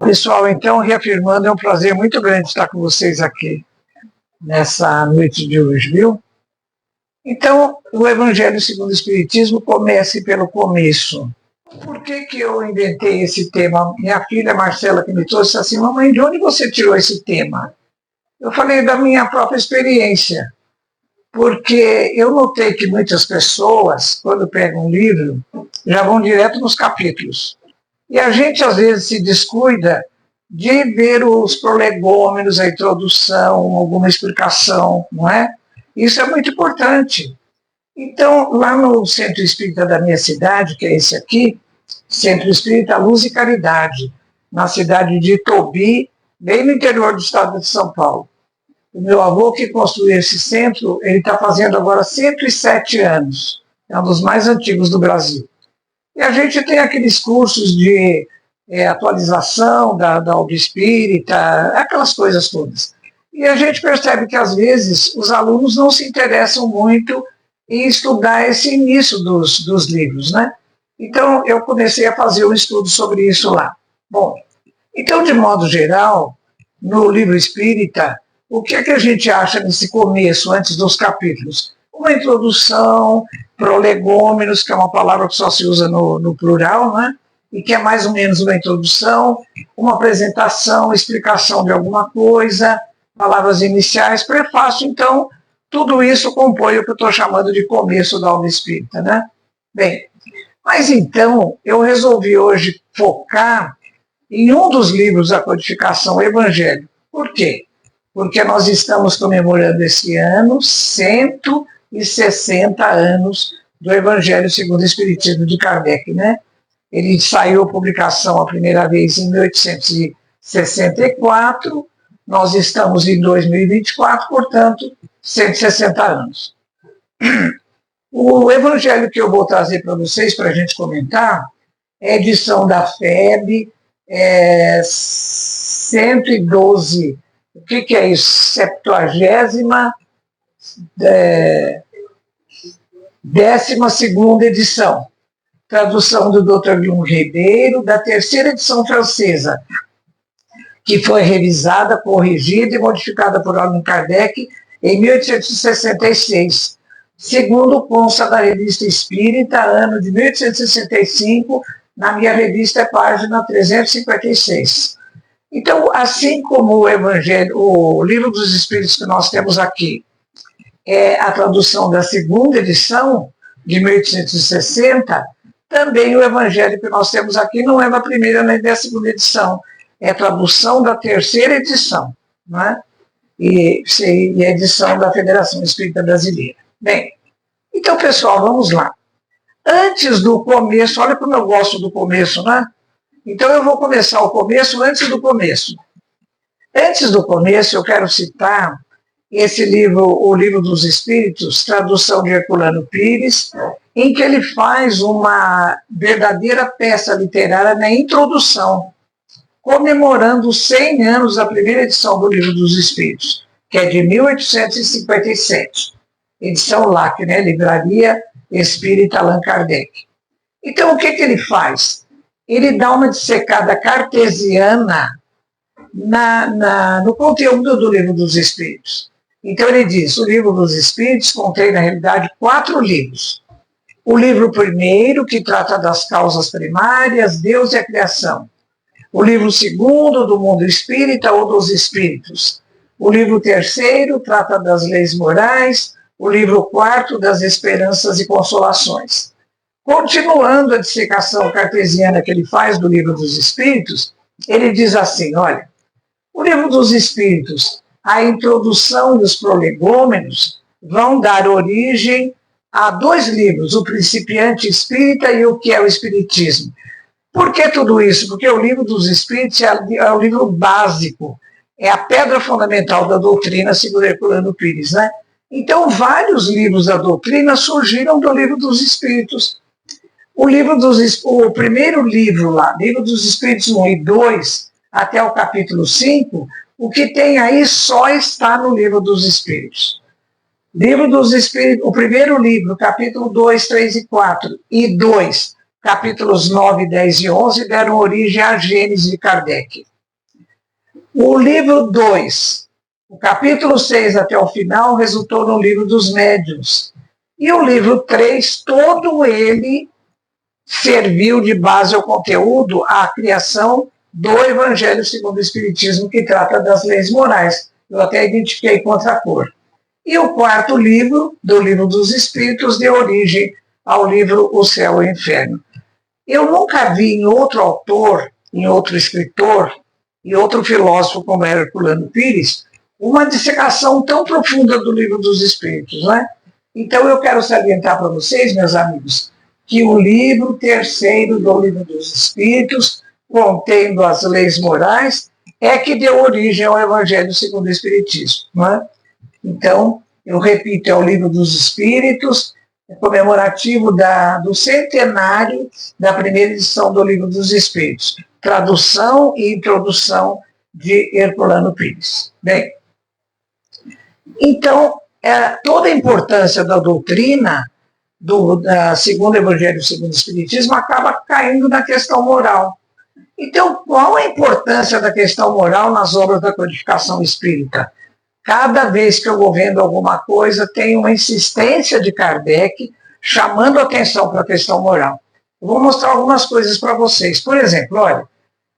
Pessoal, então, reafirmando, é um prazer muito grande estar com vocês aqui nessa noite de hoje, viu? Então, o Evangelho segundo o Espiritismo comece pelo começo. Por que eu inventei esse tema? Minha filha Marcela que me trouxe assim, mamãe, de onde você tirou esse tema? Eu falei da minha própria experiência, porque eu notei que muitas pessoas, quando pegam um livro, já vão direto nos capítulos. E a gente, às vezes, se descuida de ver os prolegômenos, a introdução, alguma explicação, não é? Isso é muito importante. Então, lá no Centro Espírita da minha cidade, que é esse aqui, Centro Espírita Luz e Caridade, na cidade de Itobi, bem no interior do estado de São Paulo. O meu avô que construiu esse centro, ele está fazendo agora 107 anos. É um dos mais antigos do Brasil. E a gente tem aqueles cursos de atualização da obra espírita, aquelas coisas todas. E a gente percebe que, às vezes, os alunos não se interessam muito em estudar esse início dos livros, né? Então, eu comecei a fazer um estudo sobre isso lá. Bom, então, de modo geral, no livro espírita, o que é que a gente acha nesse começo, antes dos capítulos? Uma introdução, prolegômenos, que é uma palavra que só se usa no plural, né? E que é mais ou menos uma introdução, uma apresentação, explicação de alguma coisa, palavras iniciais, prefácio. Então, tudo isso compõe o que eu estou chamando de começo da obra espírita, né? Bem, mas então eu resolvi hoje focar em um dos livros da codificação, o Evangelho. Por quê? Porque nós estamos comemorando esse ano 160 anos do Evangelho segundo o Espiritismo de Kardec, né? Ele saiu a publicação a primeira vez em 1864, nós estamos em 2024, portanto, 160 anos. O Evangelho que eu vou trazer para vocês, para a gente comentar, é edição da FEB, 112, o que é isso? 70ª, 12ª edição. Tradução do Dr. Guilherme Ribeiro, da terceira edição francesa, que foi revisada, corrigida e modificada por Allan Kardec em 1866, segundo consta da Revista Espírita, ano de 1865, na minha revista é página 356. Então, assim como o Evangelho, o Livro dos Espíritos que nós temos aqui, é a tradução da segunda edição, de 1860, também o Evangelho que nós temos aqui não é da primeira nem da segunda edição, é a tradução da terceira edição, não é? E a edição da Federação Espírita Brasileira. Bem, então, pessoal, vamos lá. Antes do começo, olha como eu gosto do começo, né? Então, eu vou começar o começo antes do começo. Antes do começo, eu quero citar esse livro, o Livro dos Espíritos, tradução de Herculano Pires, em que ele faz uma verdadeira peça literária na introdução, comemorando os 100 anos da primeira edição do Livro dos Espíritos, que é de 1857. Edição LAC, né? Livraria Espírita Allan Kardec. Então, o que ele faz? Ele dá uma dissecada cartesiana no conteúdo do Livro dos Espíritos. Então, ele diz, o Livro dos Espíritos contém, na realidade, 4 livros. O livro primeiro, que trata das causas primárias, Deus e a criação. O livro segundo, do mundo espírita ou dos espíritos. O livro terceiro, trata das leis morais. O livro quarto, das esperanças e consolações. Continuando a dissecação cartesiana que ele faz do Livro dos Espíritos, ele diz assim, olha, o Livro dos Espíritos, a introdução e os prolegômenos vão dar origem a 2 livros, o Principiante Espírita e o que é o Espiritismo. Por que tudo isso? Porque o Livro dos Espíritos é o livro básico, é a pedra fundamental da doutrina, segundo Herculano Pires, né? Então, vários livros da doutrina surgiram do Livro dos Espíritos. O primeiro livro lá, Livro dos Espíritos 1 e 2, até o capítulo 5, o que tem aí só está no Livro dos Espíritos. Livro dos Espíritos, o primeiro livro, capítulo 2, 3 e 4, e 2, capítulos 9, 10 e 11, deram origem à Gênese de Kardec. O livro 2, o capítulo 6 até o final, resultou no livro dos médiuns. E o livro 3, todo ele serviu de base ao conteúdo à criação do Evangelho segundo o Espiritismo, que trata das leis morais. Eu até identifiquei contra a cor. E o quarto livro, do Livro dos Espíritos, deu origem ao livro O Céu e o Inferno. Eu nunca vi em outro autor, em outro escritor, e outro filósofo como Herculano Pires, uma dissecação tão profunda do Livro dos Espíritos, né? Então eu quero salientar para vocês, meus amigos, que o livro terceiro do Livro dos Espíritos, contendo as leis morais, é que deu origem ao Evangelho segundo o Espiritismo, não é? Então, eu repito, é o Livro dos Espíritos, comemorativo do centenário da primeira edição do Livro dos Espíritos. Tradução e introdução de Herculano Pires. Bem, então, toda a importância da doutrina da segundo Evangelho segundo o Espiritismo acaba caindo na questão moral. Então, qual a importância da questão moral nas obras da codificação espírita? Cada vez que eu vou vendo alguma coisa, tem uma insistência de Kardec chamando atenção para a questão moral. Eu vou mostrar algumas coisas para vocês. Por exemplo, olha,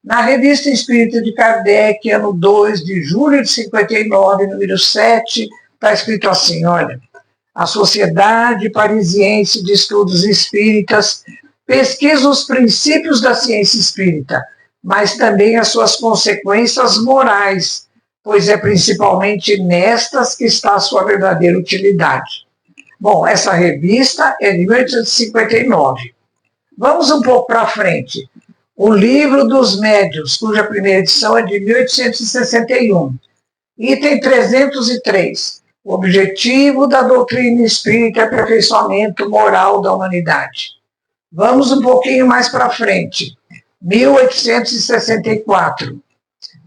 na Revista Espírita de Kardec, ano 2 de julho de 59, número 7, está escrito assim, olha, a Sociedade Parisiense de Estudos Espíritas pesquisa os princípios da ciência espírita, mas também as suas consequências morais, pois é principalmente nestas que está a sua verdadeira utilidade. Bom, essa revista é de 1859. Vamos um pouco para frente. O Livro dos Médiuns, cuja primeira edição é de 1861. Item 303. O objetivo da doutrina espírita é o aperfeiçoamento moral da humanidade. Vamos um pouquinho mais para frente. 1864.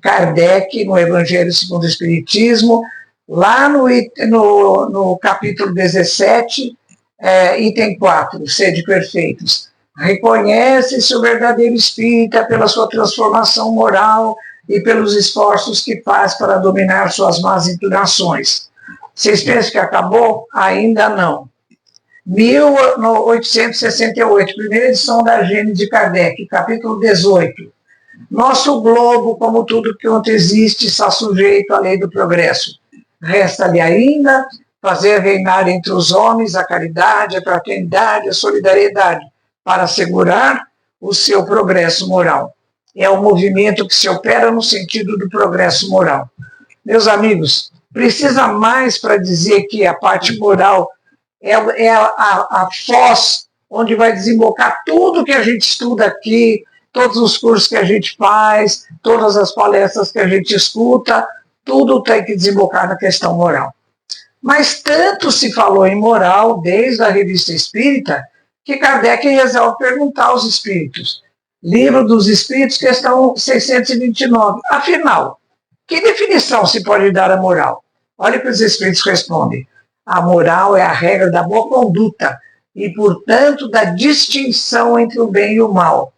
Kardec, no Evangelho segundo o Espiritismo, lá no capítulo 17, item 4, Sede Perfeitos. Reconhece-se o verdadeiro espírita pela sua transformação moral e pelos esforços que faz para dominar suas más inclinações. Vocês pensam que acabou? Ainda não. 1868, primeira edição da Gênese de Kardec, capítulo 18. Nosso globo, como tudo quanto existe, está sujeito à lei do progresso. Resta-lhe ainda fazer reinar entre os homens a caridade, a fraternidade, a solidariedade, para assegurar o seu progresso moral. É um movimento que se opera no sentido do progresso moral. Meus amigos, precisa mais para dizer que a parte moral é a foz onde vai desembocar tudo que a gente estuda aqui, todos os cursos que a gente faz, todas as palestras que a gente escuta, tudo tem que desembocar na questão moral. Mas tanto se falou em moral desde a Revista Espírita que Kardec resolve perguntar aos espíritos. Livro dos Espíritos, questão 629. Afinal, que definição se pode dar à moral? Olha o que os espíritos respondem. A moral é a regra da boa conduta e, portanto, da distinção entre o bem e o mal.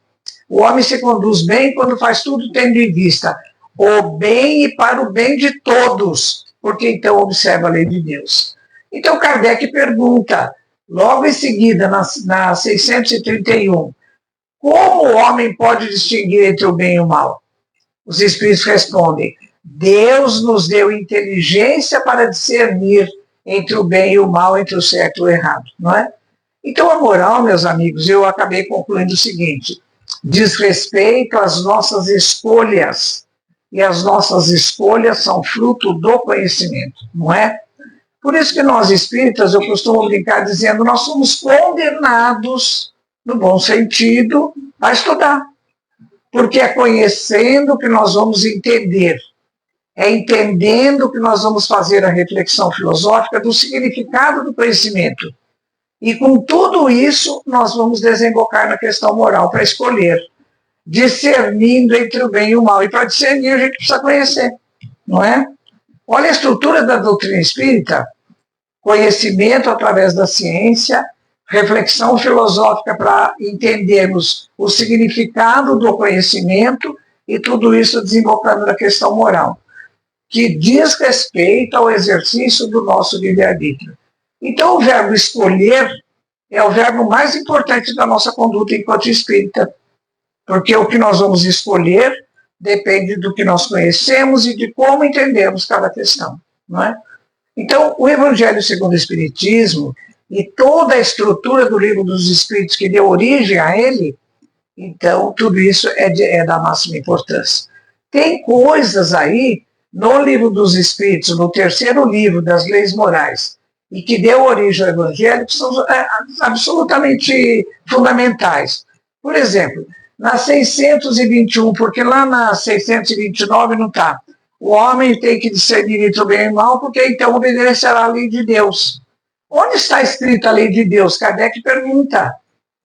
O homem se conduz bem quando faz tudo tendo em vista o bem e para o bem de todos, porque então observa a lei de Deus. Então Kardec pergunta, logo em seguida, na 631, como o homem pode distinguir entre o bem e o mal? Os espíritos respondem, Deus nos deu inteligência para discernir entre o bem e o mal, entre o certo e o errado, não é? Então a moral, meus amigos, eu acabei concluindo o seguinte, diz respeito às nossas escolhas, e as nossas escolhas são fruto do conhecimento, não é? Por isso que nós espíritas, eu costumo brincar dizendo, nós somos condenados, no bom sentido, a estudar. Porque é conhecendo que nós vamos entender, é entendendo que nós vamos fazer a reflexão filosófica do significado do conhecimento. E com tudo isso, nós vamos desembocar na questão moral para escolher, discernindo entre o bem e o mal. E para discernir, a gente precisa conhecer, não é? Olha a estrutura da doutrina espírita, conhecimento através da ciência, reflexão filosófica para entendermos o significado do conhecimento e tudo isso desembocando na questão moral, que diz respeito ao exercício do nosso livre-arbítrio. Então, o verbo escolher é o verbo mais importante da nossa conduta enquanto espírita, porque o que nós vamos escolher depende do que nós conhecemos e de como entendemos cada questão, não é? Então, o Evangelho segundo o Espiritismo e toda a estrutura do Livro dos Espíritos que deu origem a ele, então, tudo isso é da máxima importância. Tem coisas aí no Livro dos Espíritos, no terceiro livro das Leis Morais, e que deu origem ao Evangelho, que são absolutamente fundamentais. Por exemplo, na 621, porque lá na 629 não está. O homem tem que discernir entre o bem e o mal, porque então obedecerá a lei de Deus. Onde está escrita a lei de Deus? Kardec pergunta.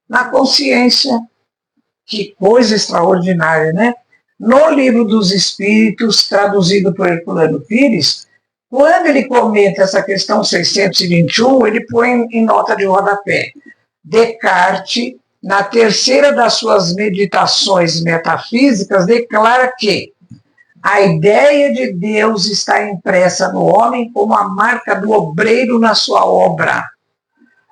Na consciência. Que coisa extraordinária, né? No Livro dos Espíritos, traduzido por Herculano Pires, quando ele comenta essa questão 621, ele põe em nota de rodapé. Descartes, na terceira das suas meditações metafísicas, declara que a ideia de Deus está impressa no homem como a marca do obreiro na sua obra.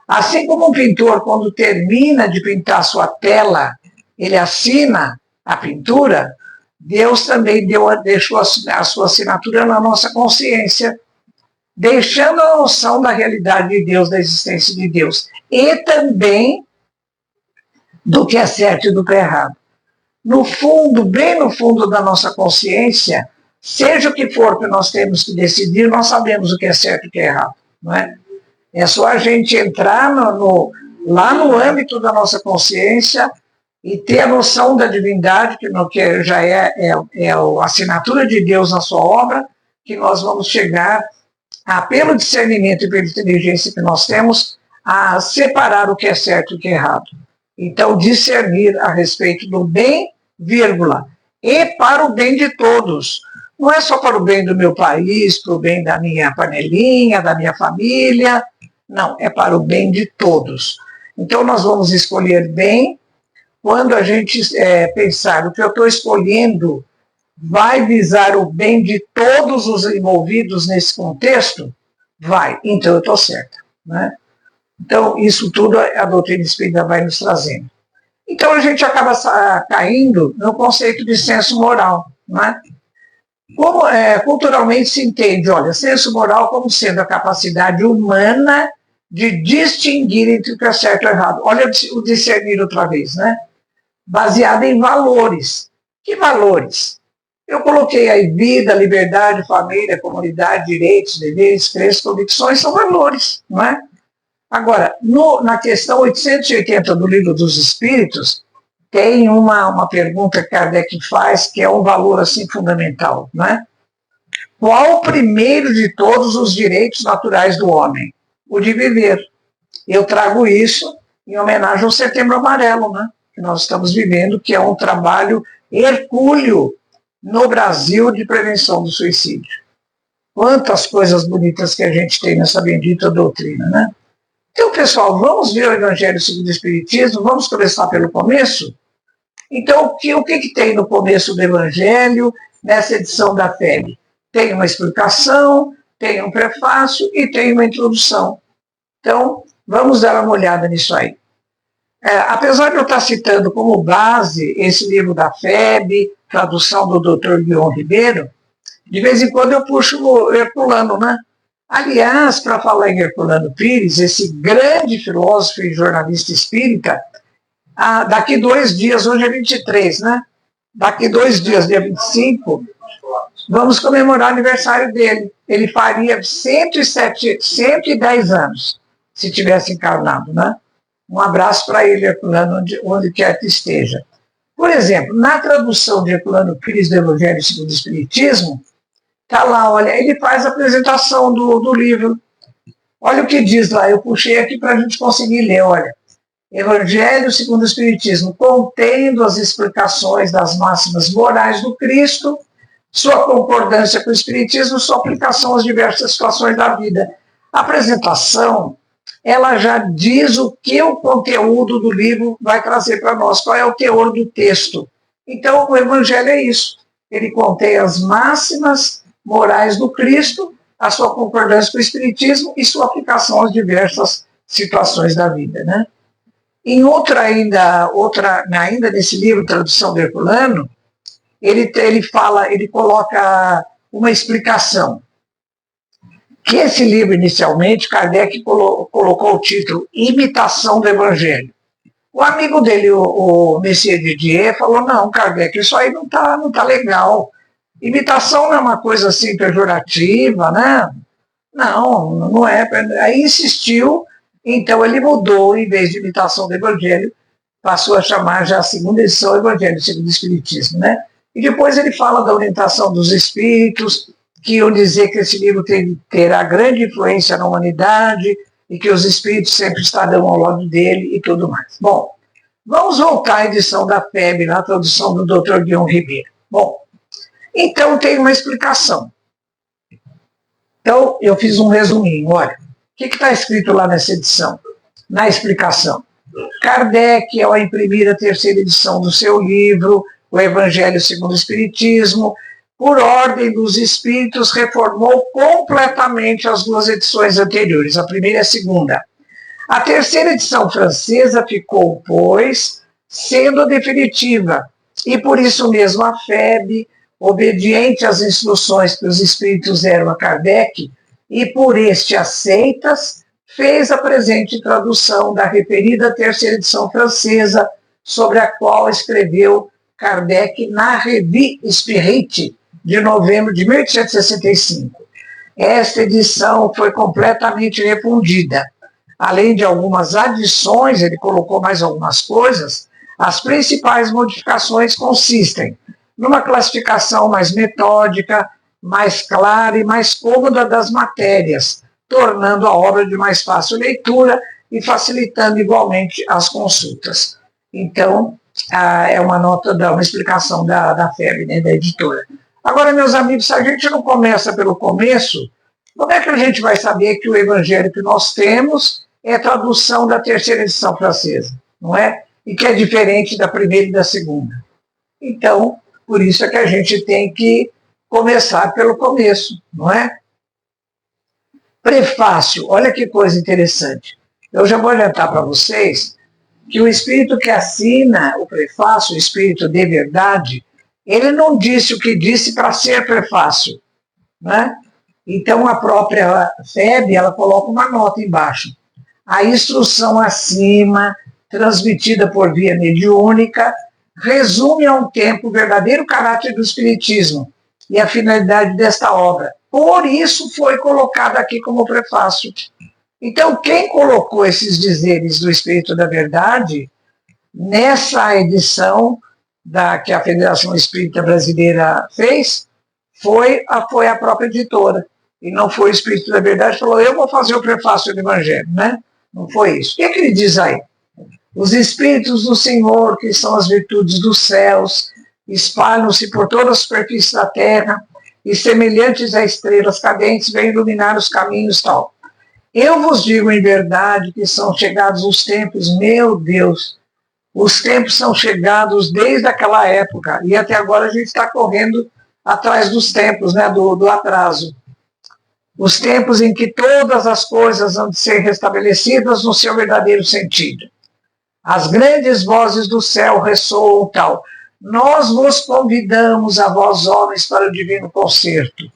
Assim como um pintor, quando termina de pintar sua tela, ele assina a pintura, Deus também deixou a sua assinatura na nossa consciência, deixando a noção da realidade de Deus, da existência de Deus, e também do que é certo e do que é errado. No fundo, bem no fundo da nossa consciência, seja o que for que nós temos que decidir, nós sabemos o que é certo e o que é errado, não é? É só a gente entrar lá no âmbito da nossa consciência e ter a noção da divindade, que já é a assinatura de Deus na sua obra, que nós vamos chegar, pelo discernimento e pela inteligência que nós temos, a separar o que é certo e o que é errado. Então, discernir a respeito do bem, vírgula, e para o bem de todos. Não é só para o bem do meu país, para o bem da minha panelinha, da minha família. Não, é para o bem de todos. Então, nós vamos escolher bem quando a gente pensar o que eu estou escolhendo vai visar o bem de todos os envolvidos nesse contexto, vai, então eu estou certa, né? Então, isso tudo a doutrina espírita vai nos trazendo. Então, a gente acaba caindo no conceito de senso moral, né? Como culturalmente se entende, olha, senso moral como sendo a capacidade humana de distinguir entre o que é certo e errado. Olha o discernir outra vez, né? Baseado em valores. Que valores? Eu coloquei aí vida, liberdade, família, comunidade, direitos, deveres, crenças, convicções, são valores, não é? Agora, na questão 880 do Livro dos Espíritos, tem uma pergunta que Kardec faz, que é um valor assim fundamental, não é? Qual o primeiro de todos os direitos naturais do homem? O de viver. Eu trago isso em homenagem ao Setembro Amarelo, né? Que nós estamos vivendo, que é um trabalho hercúleo no Brasil de prevenção do suicídio. Quantas coisas bonitas que a gente tem nessa bendita doutrina, né? Então, pessoal, vamos ver o Evangelho segundo o Espiritismo, vamos começar pelo começo? Então, o que tem no começo do Evangelho, nessa edição da FEB? Tem uma explicação, tem um prefácio e tem uma introdução. Então, vamos dar uma olhada nisso aí. Apesar de eu estar citando como base esse livro da FEB, tradução do Dr. Guion Ribeiro, de vez em quando eu puxo o Herculano, né? Aliás, para falar em Herculano Pires, esse grande filósofo e jornalista espírita, daqui 2 dias, hoje é 23, né? Daqui 2 dias, dia 25, vamos comemorar o aniversário dele. Ele faria 110 anos, se tivesse encarnado, né? Um abraço para ele, Herculano, onde quer que esteja. Por exemplo, na tradução de Herculano Pires do Evangelho segundo o Espiritismo, está lá, olha, ele faz a apresentação do livro. Olha o que diz lá, eu puxei aqui para a gente conseguir ler, olha. Evangelho segundo o Espiritismo, contendo as explicações das máximas morais do Cristo, sua concordância com o Espiritismo, sua aplicação às diversas situações da vida. A apresentação, ela já diz o que o conteúdo do livro vai trazer para nós, qual é o teor do texto. Então, o Evangelho é isso. Ele contém as máximas morais do Cristo, a sua concordância com o Espiritismo e sua aplicação às diversas situações da vida, né? Em ainda nesse livro, Tradução do Herculano, ele coloca uma explicação. Que esse livro, inicialmente, Kardec colocou o título Imitação do Evangelho. O amigo dele, o Messier Didier, falou, não, Kardec, isso aí não tá legal. Imitação não é uma coisa assim pejorativa, né? Não é. Aí insistiu, então ele mudou, em vez de imitação do Evangelho, passou a chamar já a segunda edição Evangelho segundo o Espiritismo, né? E depois ele fala da orientação dos espíritos, que iam dizer que esse livro terá grande influência na humanidade e que os espíritos sempre estarão ao lado dele e tudo mais. Bom, vamos voltar à edição da FEB, na tradução do Dr. Guion Ribeiro. Bom, então tem uma explicação. Então, eu fiz um resuminho. Olha, o que está escrito lá nessa edição? Na explicação. Kardec, ao imprimir a terceira edição do seu livro, O Evangelho segundo o Espiritismo, por ordem dos espíritos, reformou completamente as duas edições anteriores, a primeira e a segunda. A terceira edição francesa ficou, pois, sendo definitiva, e por isso mesmo a FEB, obediente às instruções que os espíritos deram a Kardec, e por este aceitas, fez a presente tradução da referida terceira edição francesa, sobre a qual escreveu Kardec na Revue Spirit, de novembro de 1865. Esta edição foi completamente refundida. Além de algumas adições, ele colocou mais algumas coisas, as principais modificações consistem numa classificação mais metódica, mais clara e mais cômoda das matérias, tornando a obra de mais fácil leitura e facilitando igualmente as consultas. Então, é uma uma explicação da FEB, né, da editora. Agora, meus amigos, se a gente não começa pelo começo, como é que a gente vai saber que o evangelho que nós temos é a tradução da terceira edição francesa, não é? E que é diferente da primeira e da segunda. Então, por isso é que a gente tem que começar pelo começo, não é? Prefácio, olha que coisa interessante. Eu já vou adiantar para vocês que o espírito que assina o prefácio, o espírito de verdade, ele não disse o que disse para ser prefácio, né? Então, a própria FEB, ela coloca uma nota embaixo. A instrução acima, transmitida por via mediúnica, resume a um tempo o verdadeiro caráter do espiritismo e a finalidade desta obra. Por isso foi colocado aqui como prefácio. Então, quem colocou esses dizeres do Espírito da Verdade, nessa edição que a Federação Espírita Brasileira fez, foi a própria editora. E não foi o Espírito da Verdade que falou, eu vou fazer o prefácio do Evangelho, né? Não foi isso. O que é que ele diz aí? Os Espíritos do Senhor, que são as virtudes dos céus, espalham-se por toda a superfície da terra e, semelhantes a estrelas cadentes, vêm iluminar os caminhos tal. Eu vos digo em verdade que são chegados os tempos, meu Deus, os tempos são chegados desde aquela época, e até agora a gente está correndo atrás dos tempos, né, do atraso. Os tempos em que todas as coisas vão ser restabelecidas no seu verdadeiro sentido. As grandes vozes do céu ressoam tal. Nós vos convidamos, a vós homens, para o divino concerto.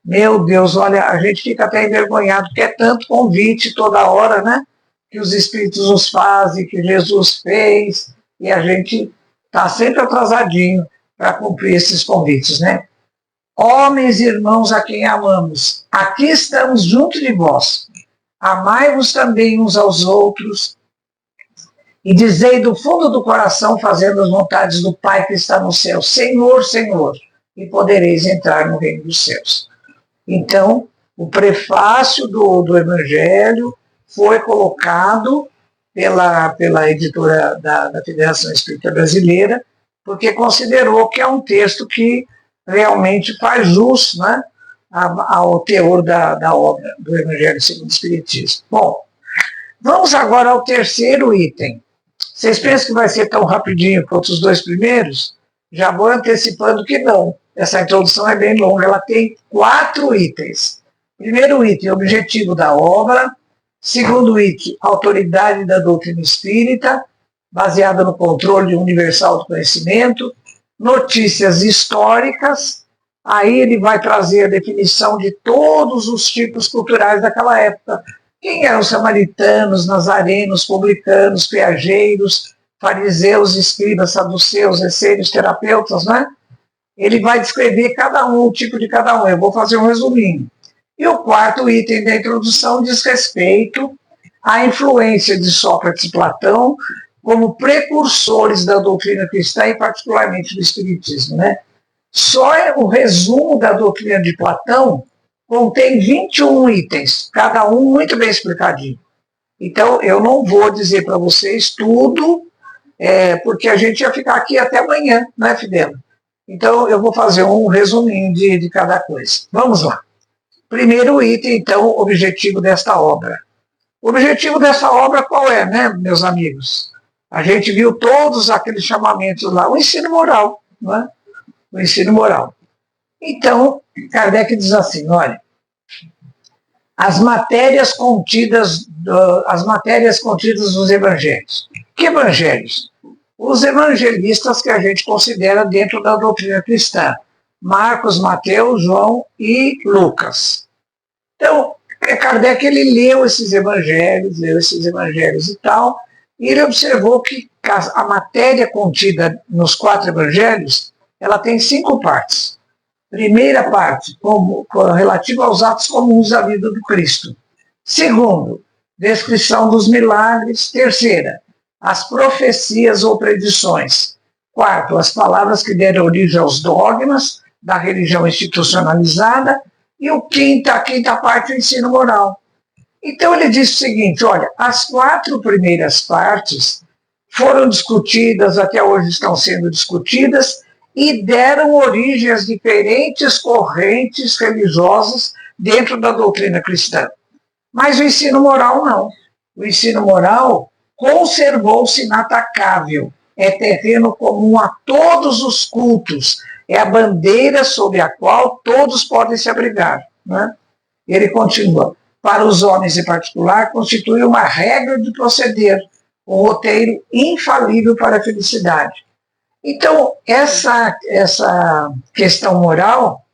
Meu Deus, olha, a gente fica até envergonhado, porque é tanto convite toda hora, né? Que os Espíritos nos fazem, que Jesus fez, e a gente está sempre atrasadinho para cumprir esses convites, né? Homens e irmãos a quem amamos, aqui estamos junto de vós. Amai-vos também uns aos outros, e dizei do fundo do coração, fazendo as vontades do Pai que está no céu, Senhor, Senhor, e podereis entrar no reino dos céus. Então, o prefácio do Evangelho foi colocado pela editora da Federação Espírita Brasileira, porque considerou que é um texto que realmente faz jus, né, ao teor da obra do Evangelho segundo o Espiritismo. Bom, vamos agora ao terceiro item. Vocês pensam que vai ser tão rapidinho quanto os dois primeiros? Já vou antecipando que não. Essa introdução é bem longa, ela tem 4 itens. Primeiro item, objetivo da obra. Segundo item, autoridade da doutrina espírita, baseada no controle universal do conhecimento. Notícias históricas. Aí ele vai trazer a definição de todos os tipos culturais daquela época. Quem eram os samaritanos, nazarenos, publicanos, viajeiros, fariseus, escribas, saduceus, essênios, terapeutas, né? Ele vai descrever cada um, o tipo de cada um. Eu vou fazer um resuminho. E o quarto item da introdução diz respeito à influência de Sócrates e Platão como precursores da doutrina cristã e particularmente do espiritismo, né? Só o resumo da doutrina de Platão contém 21 itens, cada um muito bem explicadinho. Então, eu não vou dizer para vocês tudo, porque a gente ia ficar aqui até amanhã, né, Fidel? Então, eu vou fazer um resuminho de cada coisa. Vamos lá. Primeiro item, então, objetivo desta obra. O objetivo dessa obra qual é, né, meus amigos? A gente viu todos aqueles chamamentos lá, o ensino moral, não é? O ensino moral. Então, Kardec diz assim, olha, as matérias contidas nos evangelhos. Que evangelhos? Os evangelistas que a gente considera dentro da doutrina cristã. Marcos, Mateus, João e Lucas. Então, Kardec ele leu esses evangelhos e tal, e ele observou que a matéria contida nos 4 evangelhos, ela tem 5 partes. Primeira parte, relativa aos atos comuns da vida do Cristo. Segundo, descrição dos milagres. Terceira, as profecias ou predições. Quarto, as palavras que deram origem aos dogmas da religião institucionalizada. E a quinta parte, o ensino moral. Então ele diz o seguinte, olha, as 4 primeiras partes foram discutidas, até hoje estão sendo discutidas, e deram origem às diferentes correntes religiosas dentro da doutrina cristã. Mas o ensino moral não. O ensino moral conservou-se inatacável. É terreno comum a todos os cultos. É a bandeira sob a qual todos podem se abrigar. Né? Ele continua. Para os homens em particular, constitui uma regra de proceder, um roteiro infalível para a felicidade. Então, essa questão moral,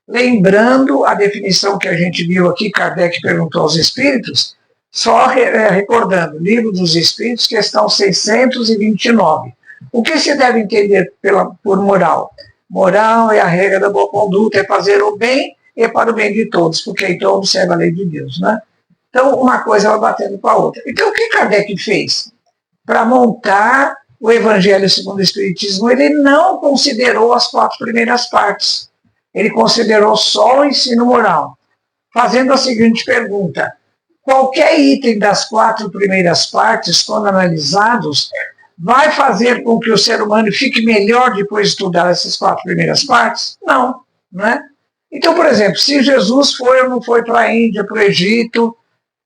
lembrando a definição que a gente viu aqui, Kardec perguntou aos espíritos, só recordando, Livro dos Espíritos, questão 629. O que se deve entender por moral? Moral é a regra da boa conduta, é fazer o bem e para o bem de todos, porque então observa a lei de Deus. Né? Então, uma coisa vai batendo com a outra. Então, o que Kardec fez? Para montar o Evangelho segundo o Espiritismo, ele não considerou as 4 primeiras partes. Ele considerou só o ensino moral, fazendo a seguinte pergunta. Qualquer item das 4 primeiras partes, quando analisados, vai fazer com que o ser humano fique melhor depois de estudar essas 4 primeiras partes? Não, não é? Então, por exemplo, se Jesus foi ou não foi para a Índia, para o Egito,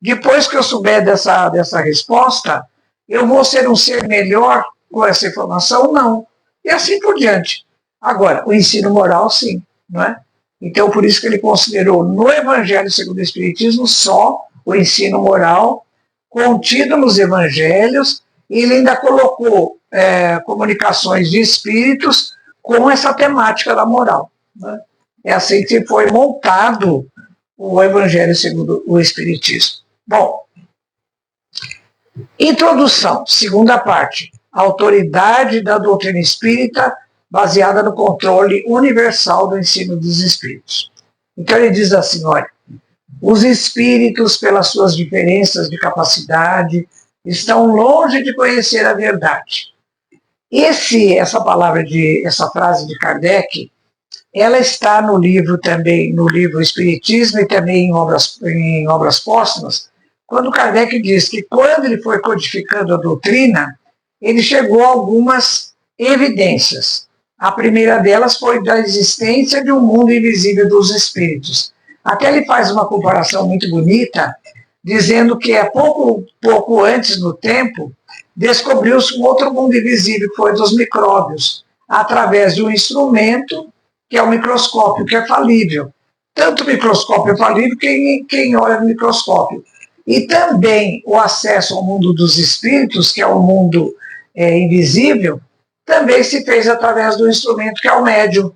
depois que eu souber dessa resposta, eu vou ser um ser melhor com essa informação? Não. E assim por diante. Agora, o ensino moral, sim. Não é? Então, por isso que ele considerou no Evangelho segundo o Espiritismo só o ensino moral contido nos Evangelhos, e ele ainda colocou comunicações de espíritos com essa temática da moral. Né? É assim que foi montado o Evangelho segundo o Espiritismo. Bom, introdução, segunda parte. Autoridade da doutrina espírita baseada no controle universal do ensino dos espíritos. Então ele diz assim, olha, os espíritos, pelas suas diferenças de capacidade, estão longe de conhecer a verdade. Essa frase de Kardec, ela está no livro também, no livro Espiritismo e também em obras póstumas, quando Kardec diz que quando ele foi codificando a doutrina, ele chegou a algumas evidências. A primeira delas foi da existência de um mundo invisível dos espíritos. Até ele faz uma comparação muito bonita, dizendo que pouco antes no tempo, descobriu-se um outro mundo invisível, que foi dos micróbios. através de um instrumento que é o microscópio, que é falível. Tanto o microscópio é falível quem olha no microscópio. E também o acesso ao mundo dos espíritos, que é o mundo invisível, também se fez através do instrumento que é o médium.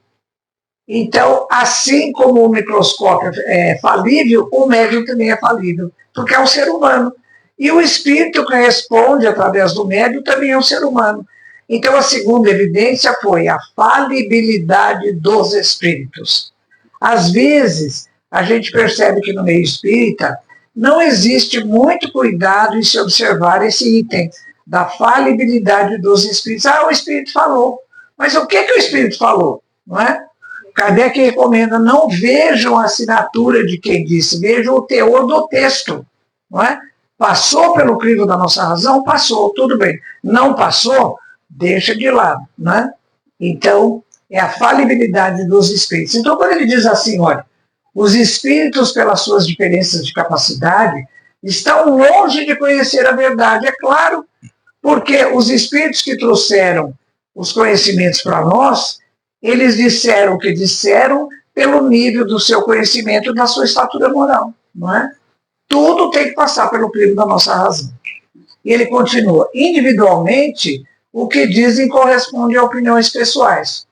Então, assim como o microscópio é falível, o médium também é falível, porque é um ser humano. E o espírito que responde através do médium também é um ser humano. Então, a segunda evidência foi a falibilidade dos espíritos. Às vezes, a gente percebe que no meio espírita não existe muito cuidado em se observar esse item da falibilidade dos espíritos. Ah, o espírito falou. Mas o que o espírito falou? Não é? Kardec recomenda, não vejam a assinatura de quem disse, vejam o teor do texto. Não é? Passou pelo crivo da nossa razão? Passou, tudo bem. Não passou? Deixa de lado. Né? Então, é a falibilidade dos espíritos. Então, quando ele diz assim, olha, os espíritos, pelas suas diferenças de capacidade, estão longe de conhecer a verdade. É claro, porque os espíritos que trouxeram os conhecimentos para nós, eles disseram o que disseram pelo nível do seu conhecimento e da sua estatura moral. Não é? Tudo tem que passar pelo crivo da nossa razão. E ele continua, individualmente, o que dizem corresponde a opiniões pessoais.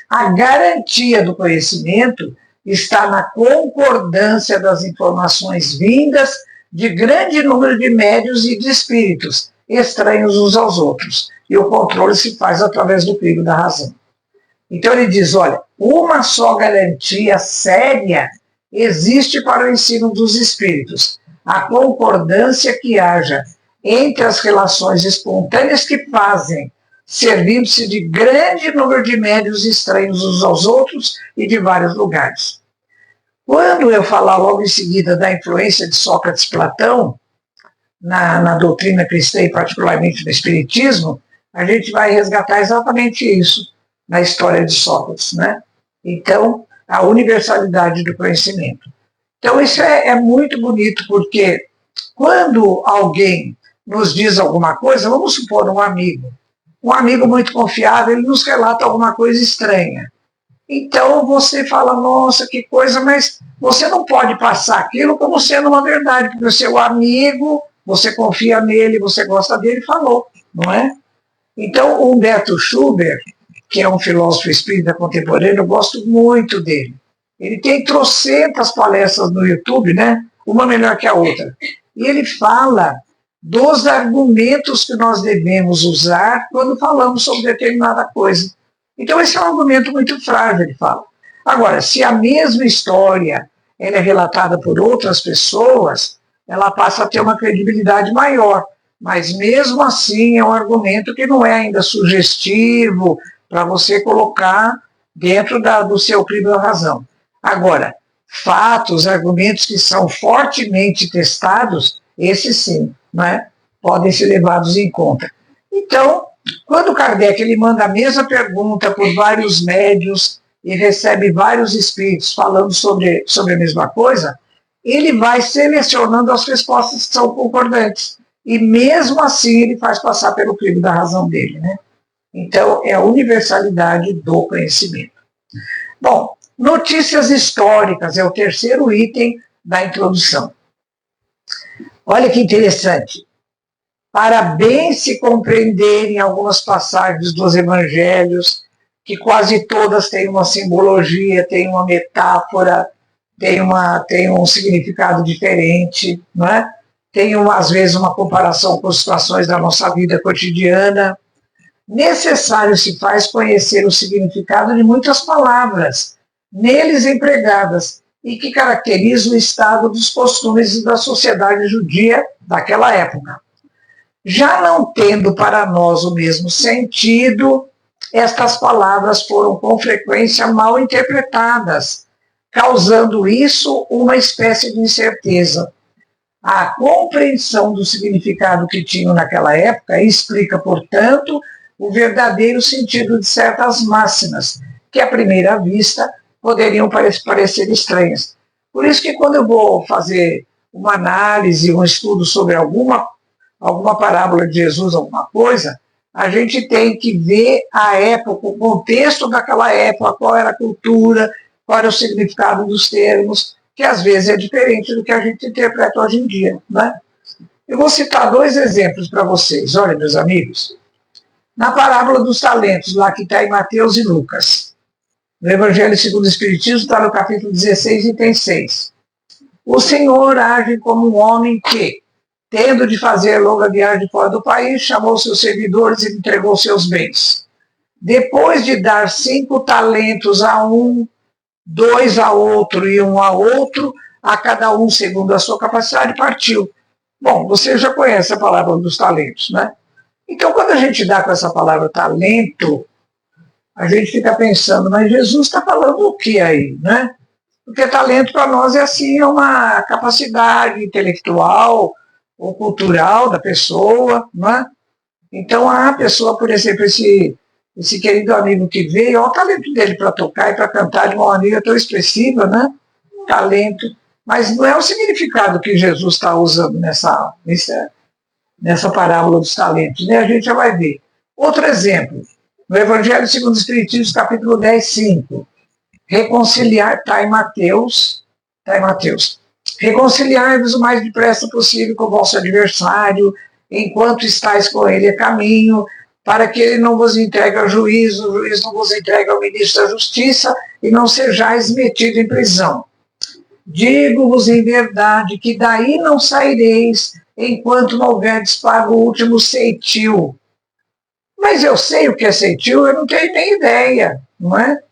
A garantia do conhecimento está na concordância das informações vindas de grande número de médiuns e de espíritos, estranhos uns aos outros. E o controle se faz através do crivo da razão. Então ele diz, olha, uma só garantia séria existe para o ensino dos espíritos, a concordância que haja entre as relações espontâneas que fazem, servindo-se de grande número de médiuns estranhos uns aos outros e de vários lugares. Quando eu falar logo em seguida da influência de Sócrates e Platão, na doutrina cristã e particularmente no Espiritismo, a gente vai resgatar exatamente isso na história de Sócrates, né? Então, a universalidade do conhecimento. Então, isso é muito bonito, porque quando alguém nos diz alguma coisa, vamos supor um amigo muito confiável, ele nos relata alguma coisa estranha. Então você fala, nossa, que coisa, mas você não pode passar aquilo como sendo uma verdade, porque o seu amigo, você confia nele, você gosta dele, falou, não é? Então, o Humberto Schubert, que é um filósofo espírita contemporâneo, eu gosto muito dele. Ele tem trocentas palestras no YouTube, né? Uma melhor que a outra. E ele fala dos argumentos que nós devemos usar quando falamos sobre determinada coisa. Então, esse é um argumento muito frágil, ele fala. Agora, se a mesma história ela é relatada por outras pessoas, ela passa a ter uma credibilidade maior. Mas, mesmo assim, é um argumento que não é ainda sugestivo para você colocar dentro do seu crivo da razão. Agora, fatos, argumentos que são fortemente testados, esses sim, né, podem ser levados em conta. Então, quando Kardec ele manda a mesma pergunta por vários médiuns e recebe vários espíritos falando sobre a mesma coisa, ele vai selecionando as respostas que são concordantes. E mesmo assim ele faz passar pelo crivo da razão dele. Né? Então, é a universalidade do conhecimento. Bom, notícias históricas é o terceiro item da introdução. Olha que interessante. Para bem se compreenderem algumas passagens dos evangelhos, que quase todas têm uma simbologia, têm uma metáfora, têm um significado diferente, não é? Tem, às vezes, uma comparação com situações da nossa vida cotidiana. Necessário se faz conhecer o significado de muitas palavras, neles empregadas, e que caracterizam o estado dos costumes da sociedade judia daquela época. Já não tendo para nós o mesmo sentido, estas palavras foram com frequência mal interpretadas, causando isso uma espécie de incerteza. A compreensão do significado que tinham naquela época explica, portanto, o verdadeiro sentido de certas máximas, que à primeira vista poderiam parecer estranhas. Por isso que quando eu vou fazer uma análise, um estudo sobre alguma parábola de Jesus, alguma coisa, a gente tem que ver a época, o contexto daquela época, qual era a cultura, qual era o significado dos termos, que às vezes é diferente do que a gente interpreta hoje em dia, né? Eu vou citar 2 exemplos para vocês. Olha, meus amigos, na parábola dos talentos, lá que está em Mateus e Lucas, no Evangelho segundo o Espiritismo, está no capítulo 16, item 6. O Senhor age como um homem que, tendo de fazer longa viagem fora do país, chamou seus servidores e entregou seus bens. Depois de dar 5 talentos a um, 2 a outro e 1 a outro, a cada um segundo a sua capacidade, partiu. Bom, você já conhece a palavra dos talentos, né? Então, quando a gente dá com essa palavra talento, a gente fica pensando, mas Jesus está falando o que aí, né? Porque talento para nós é assim, é uma capacidade intelectual ou cultural da pessoa, né? Então a pessoa, por exemplo, esse querido amigo que veio, olha o talento dele para tocar e para cantar de uma maneira tão expressiva, né? Talento. Mas não é o significado que Jesus está usando nessa parábola dos talentos, né? A gente já vai ver. Outro exemplo, no Evangelho segundo o Espiritismo, capítulo 10, 5. Reconciliar, está em Mateus. Reconciliar-vos o mais depressa possível com o vosso adversário, enquanto estáis com ele a caminho, para que ele não vos entregue ao juízo, o juiz não vos entregue ao ministro da Justiça, e não sejais metido em prisão. Digo-vos em verdade que daí não saireis, enquanto não houverdes pago o último ceitil. Mas eu sei o que é ceitil, eu não tenho nem ideia, não é?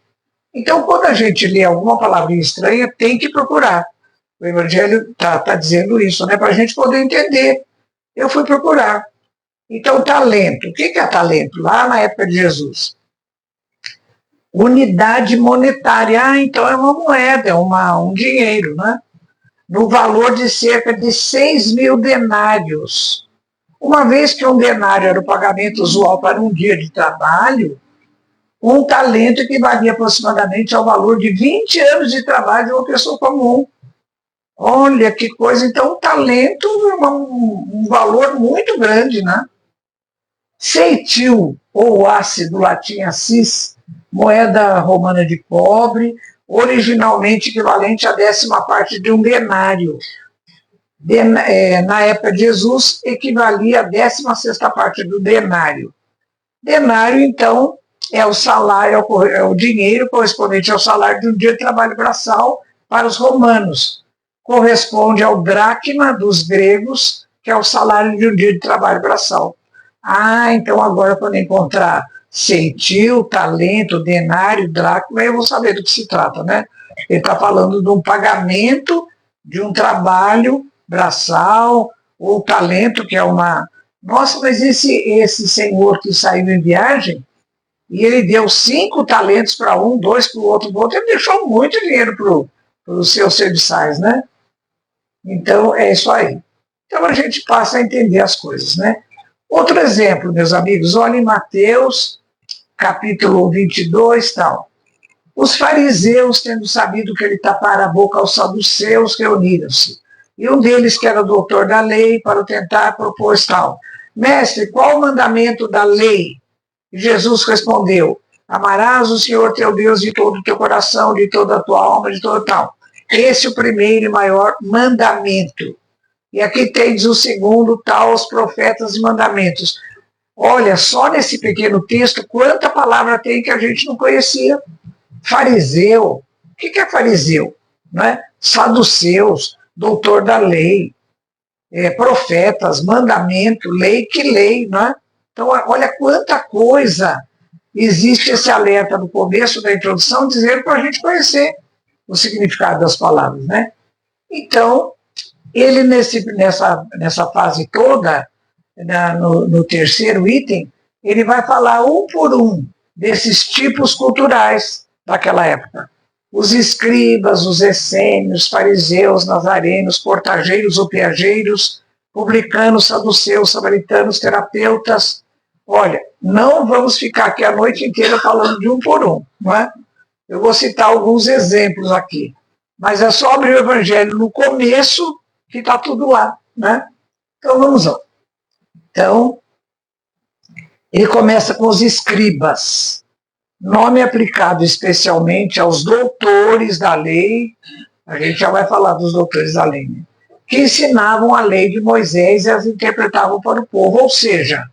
Então, quando a gente lê alguma palavrinha estranha, tem que procurar. O Evangelho está dizendo isso, né? Para a gente poder entender. Eu fui procurar. Então, talento. O que é talento? Lá na época de Jesus. Unidade monetária. Ah, então é uma moeda, é um dinheiro, né? No valor de cerca de 6 mil denários. Uma vez que um denário era o pagamento usual para um dia de trabalho, um talento equivalia aproximadamente ao valor de 20 anos de trabalho de uma pessoa comum. Olha que coisa, então o talento é um valor muito grande, né? Ceitil, ou ácido, latim assis, moeda romana de cobre, originalmente equivalente à 10ª parte de um denário. Na época de Jesus, equivalia à 16ª parte do denário. Denário, então, é o salário, é o dinheiro correspondente ao salário de um dia de trabalho braçal para os romanos. Corresponde ao dracma dos gregos, que é o salário de um dia de trabalho braçal. Ah, então agora quando encontrar ceitil, talento, denário, dracma, eu vou saber do que se trata, né? Ele está falando de um pagamento de um trabalho braçal, ou talento, que é uma... Nossa, mas esse senhor que saiu em viagem, e ele deu 5 talentos para um, 2 para o outro, ele deixou muito dinheiro para os seus serviçais, né? Então, é isso aí. Então, a gente passa a entender as coisas, né? Outro exemplo, meus amigos, olhem Mateus, capítulo 22, tal. Os fariseus, tendo sabido que ele tapara a boca aos saduceus, reuniram-se. E um deles, que era doutor da lei, para o tentar propor tal. Mestre, qual o mandamento da lei? E Jesus respondeu, amarás o Senhor teu Deus de todo o teu coração, de toda a tua alma, de todo tal. Esse é o primeiro e maior mandamento. E aqui tens o segundo, tal, os profetas e mandamentos. Olha, só nesse pequeno texto, quanta palavra tem que a gente não conhecia. Fariseu. O que é fariseu? Não é? Saduceus, doutor da lei, profetas, mandamento, lei, que lei, não é? Então, olha quanta coisa existe esse alerta no começo da introdução, dizendo para a gente conhecer o significado das palavras, né? Então, ele nessa fase toda, no terceiro item, ele vai falar um por um desses tipos culturais daquela época. Os escribas, os essênios, fariseus, nazarenos, portageiros ou peageiros, publicanos, saduceus, samaritanos, terapeutas. Olha, não vamos ficar aqui a noite inteira falando de um por um, não é? Eu vou citar alguns exemplos aqui, mas é só abrir o Evangelho no começo que está tudo lá, né? Então vamos lá. Então, Ele começa com os escribas, nome aplicado especialmente aos doutores da lei, a gente já vai falar dos doutores da lei, né? Que ensinavam a lei de Moisés e as interpretavam para o povo, ou seja,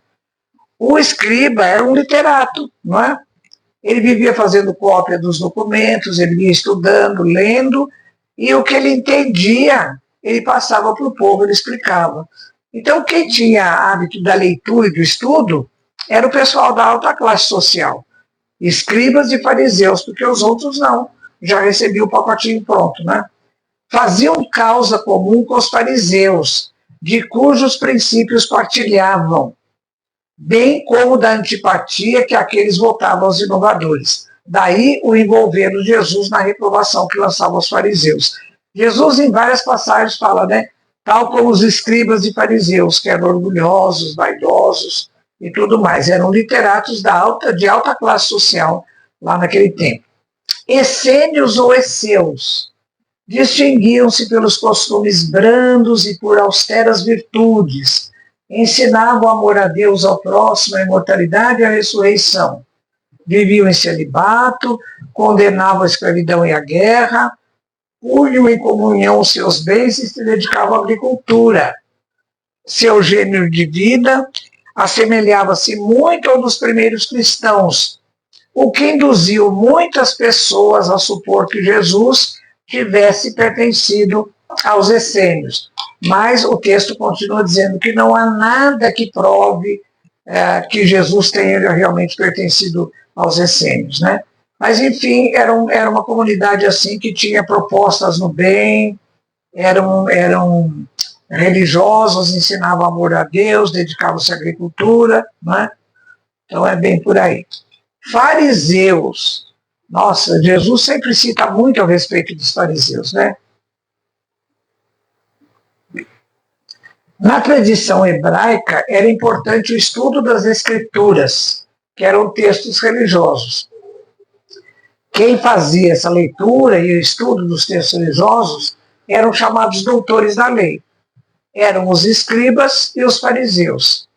o escriba era um literato, não é? Ele vivia fazendo cópia dos documentos, ele ia estudando, lendo, e o que ele entendia, ele passava para o povo, ele explicava. Então, quem tinha hábito da leitura e do estudo era o pessoal da alta classe social, escribas e fariseus, porque os outros não, já recebiam o pacotinho pronto, né? Faziam causa comum com os fariseus, de cujos princípios partilhavam, bem como da antipatia que aqueles votavam aos inovadores. Daí o envolver Jesus na reprovação que lançava aos fariseus. Jesus, em várias passagens, fala, né? Tal como os escribas e fariseus, que eram orgulhosos, vaidosos e tudo mais. Eram literatos de alta classe social lá naquele tempo. Essênios ou esseus distinguiam-se pelos costumes brandos e por austeras virtudes. Ensinavam o amor a Deus, ao próximo, a imortalidade e a ressurreição. Viviam em celibato, condenavam a escravidão e a guerra, punham em comunhão os seus bens e se dedicavam à agricultura. Seu gênero de vida assemelhava-se muito ao dos primeiros cristãos, o que induziu muitas pessoas a supor que Jesus tivesse pertencido aos essênios. Mas o texto continua dizendo que não há nada que prove que Jesus tenha realmente pertencido aos essênios, né? Mas, enfim, era uma comunidade assim que tinha propostas no bem, eram religiosos, ensinavam amor a Deus, dedicavam-se à agricultura, né? Então é bem por aí. Fariseus. Nossa, Jesus sempre cita muito a respeito dos fariseus, né? Na tradição hebraica, era importante o estudo das escrituras, que eram textos religiosos. Quem fazia essa leitura e o estudo dos textos religiosos eram chamados doutores da lei. Eram os escribas e os fariseus.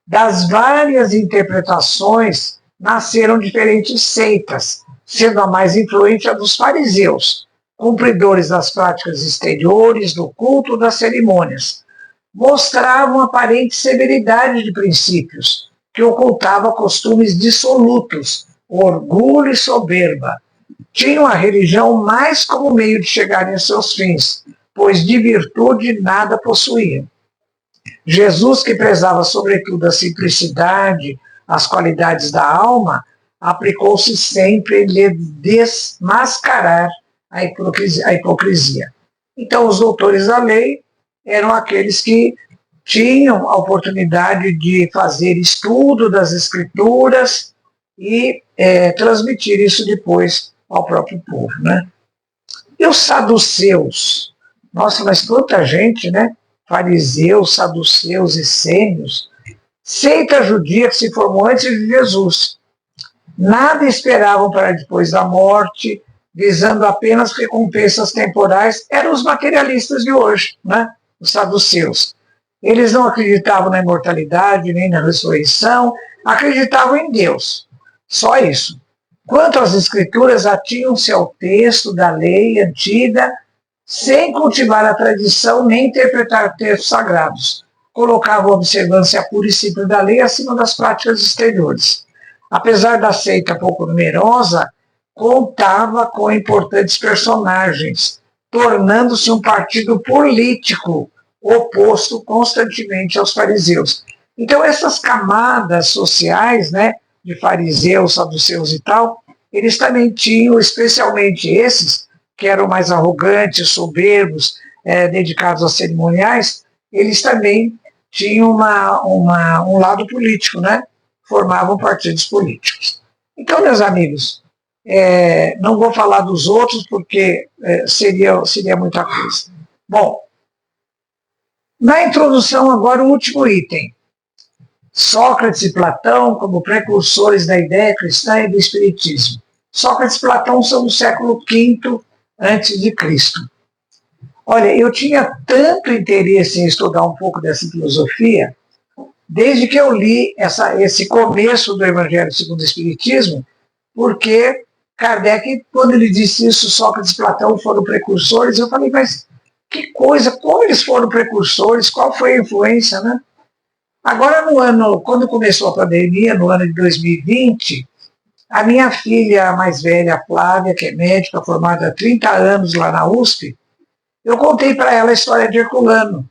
Das várias interpretações nasceram diferentes seitas, sendo a mais influente a dos fariseus, cumpridores das práticas exteriores, do culto, das cerimônias. Mostravam aparente severidade de princípios, que ocultava costumes dissolutos, orgulho e soberba. Tinham a religião mais como meio de chegarem a seus fins, pois de virtude nada possuíam. Jesus, que prezava sobretudo a simplicidade, as qualidades da alma, aplicou-se sempre em lhe desmascarar a hipocrisia. Então, os doutores da lei eram aqueles que tinham a oportunidade de fazer estudo das escrituras e transmitir isso depois ao próprio povo, né? E os saduceus? Nossa, mas tanta gente, né? Fariseus, saduceus, essênios. Seita judia que se formou antes de Jesus. Nada esperavam para depois da morte, visando apenas recompensas temporais. Eram os materialistas de hoje, né? Os saduceus. Eles não acreditavam na imortalidade, nem na ressurreição, acreditavam em Deus. Só isso. Quanto às escrituras, atinham-se ao texto da lei antiga, sem cultivar a tradição nem interpretar textos sagrados. Colocavam a observância pura e simples da lei acima das práticas exteriores. Apesar da seita pouco numerosa, contava com importantes personagens, tornando-se um partido político oposto constantemente aos fariseus. Então, essas camadas sociais, né, de fariseus, saduceus e tal, eles também tinham, especialmente esses, que eram mais arrogantes, soberbos, dedicados a cerimoniais, eles também tinham um lado político, né? Formavam partidos políticos. Então, meus amigos, não vou falar dos outros porque seria muita coisa. Bom, na introdução agora o último item. Sócrates e Platão como precursores da ideia cristã e do espiritismo. Sócrates e Platão são do século V antes de Cristo. Olha, eu tinha tanto interesse em estudar um pouco dessa filosofia, desde que eu li esse começo do Evangelho segundo o Espiritismo, porque Kardec, quando ele disse isso, Sócrates e Platão foram precursores, eu falei, mas que coisa, como eles foram precursores, qual foi a influência, né? Agora, quando começou a pandemia, no ano de 2020, a minha filha mais velha, Flávia, que é médica, formada há 30 anos lá na USP, eu contei para ela a história de Herculano.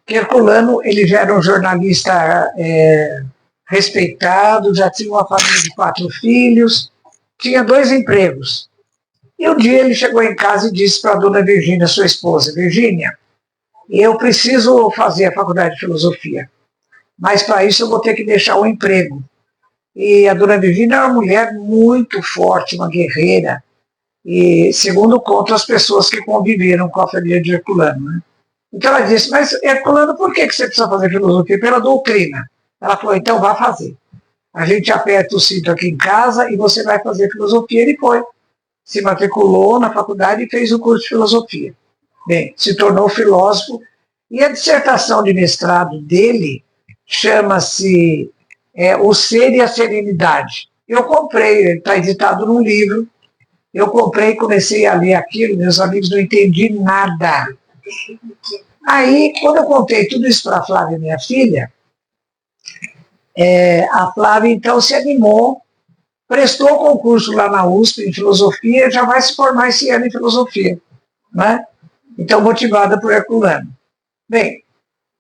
Que Herculano, ele já era um jornalista respeitado, já tinha uma família de 4 filhos, tinha 2 empregos. E um dia ele chegou em casa e disse para a dona Virgínia, sua esposa, Virgínia, eu preciso fazer a faculdade de filosofia, mas para isso eu vou ter que deixar o emprego. E a dona Virgínia era uma mulher muito forte, uma guerreira, e segundo contam as pessoas que conviveram com a família de Herculano. Né? Então ela disse, mas Herculano, por que você precisa fazer filosofia? Pela doutrina. Ela falou, então vá fazer. A gente aperta o cinto aqui em casa e você vai fazer filosofia. Ele foi. Se matriculou na faculdade e fez o curso de filosofia. Bem, se tornou filósofo e a dissertação de mestrado dele chama-se O Ser e a Serenidade. Eu comprei, ele está editado num livro, eu comprei e comecei a ler aquilo, meus amigos, não entendi nada. Aí, quando eu contei tudo isso para a Flávia, minha filha, a Flávia então se animou, prestou concurso lá na USP em filosofia, já vai se formar esse ano em filosofia, né? Então motivada por Herculano. Bem,